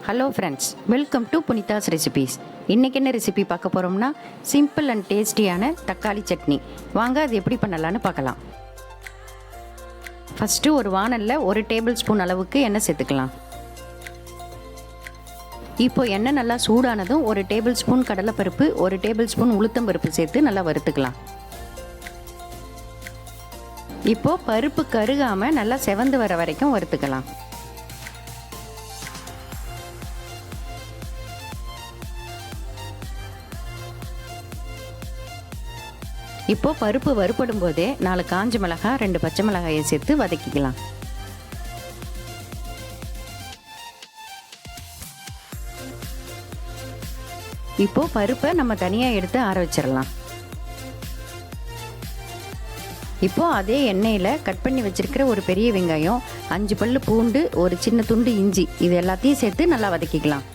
Hello friends, welcome to புனிதாஸ் recipes. இன்றைக்கி என்ன recipe பார்க்க போகிறோம்னா சிம்பிள் அண்ட் டேஸ்டியான தக்காளி சட்னி. வாங்க அது எப்படி பண்ணலான்னு பார்க்கலாம். ஃபஸ்ட்டு ஒரு வானலில் 1 டேபிள் ஸ்பூன் அளவுக்கு எண்ணெய் சேர்த்துக்கலாம். இப்போ எண்ணெய் நல்லா சூடானதும் 1 டேபிள் ஸ்பூன் கடலைப்பருப்பு, 1 டேபிள் ஸ்பூன் உளுத்தம்பருப்பு சேர்த்து நல்லா வறுத்துக்கலாம். இப்போது பருப்பு கருகாமல் நல்லா செவந்து வர வரைக்கும் வறுத்துக்கலாம். இப்போது பருப்பு வறுப்படும் போதே 4 காஞ்ச மிளகாய், 2 பச்சை மிளகாயை சேர்த்து வதக்கிக்கலாம். இப்போது பருப்பை நம்ம தனியாக எடுத்து ஆற வச்சிடலாம். இப்போது அதே எண்ணெயில் கட் பண்ணி வச்சுருக்கிற ஒரு பெரிய வெங்காயம், 5 பல்லு பூண்டு, ஒரு சின்ன துண்டு இஞ்சி, இது எல்லாத்தையும் சேர்த்து நல்லா வதக்கிக்கலாம்.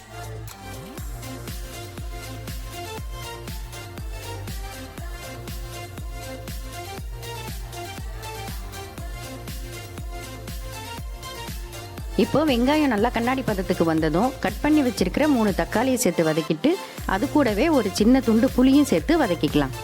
இப்போ வெங்காயம் நல்லா கண்ணாடி பதத்துக்கு வந்ததும் கட் பண்ணி வச்சிருக்கிற 3 தக்காளியை சேர்த்து வதக்கிட்டு அது கூடவே ஒரு சின்ன துண்டு புளியும் சேர்த்து வதக்கிக்கலாம்.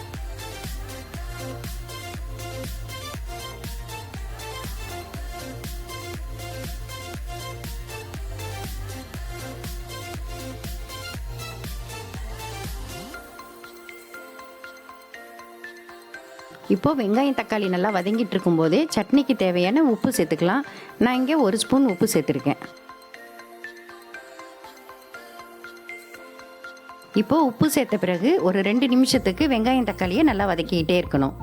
இப்போது வெங்காயம் தக்காளி நல்லா வதங்கிட்டு இருக்கும்போதே சட்னிக்கு தேவையான உப்பு சேர்த்துக்கலாம். நான் இங்கே 1 ஸ்பூன் உப்பு சேர்த்துருக்கேன். இப்போது உப்பு சேர்த்த பிறகு ஒரு 2 நிமிஷத்துக்கு வெங்காயம் தக்காளியை நல்லா வதக்கிக்கிட்டே இருக்கணும்.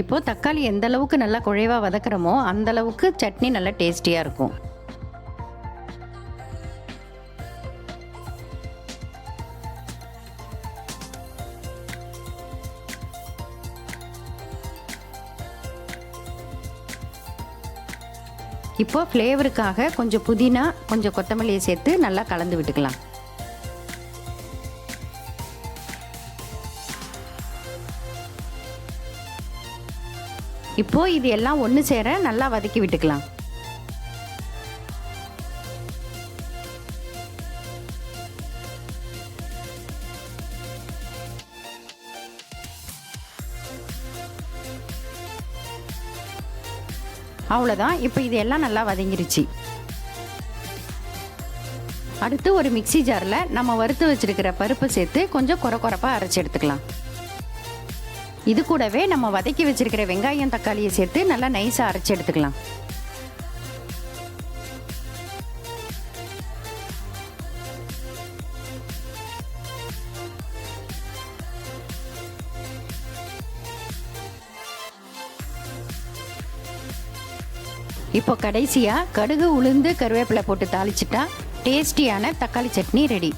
இப்போது தக்காளி எந்த அளவுக்கு நல்லா குழைவாக வதக்குறோமோ அந்த அளவுக்கு சட்னி நல்லா டேஸ்டியாக இருக்கும். இப்போ ஃப்ளேவருக்காக கொஞ்சம் புதினா, கொஞ்சம் கொத்தமல்லியை சேர்த்து நல்லா கலந்து விட்டுக்கலாம். இப்போ இது எல்லாம் ஒன்று சேர நல்லா வதக்கி விட்டுக்கலாம். அவ்வளோதான். இப்போ இது எல்லாம் நல்லா வதங்கிருச்சு. அடுத்து ஒரு மிக்ஸி ஜாரில் நம்ம வறுத்து வச்சிருக்கிற பருப்பை சேர்த்து கொஞ்சம் கொரப்பாக அரைச்சி எடுத்துக்கலாம். இது கூடவே நம்ம வதக்கி வச்சிருக்கிற வெங்காயம் தக்காளியை சேர்த்து நல்லா நைஸாக அரைச்சி எடுத்துக்கலாம். இப்போ கடைசியாக கடுகு, உளுந்து, கருவேப்பிலை போட்டு தாளிச்சிட்டா டேஸ்டியான தக்காளி சட்னி ரெடி.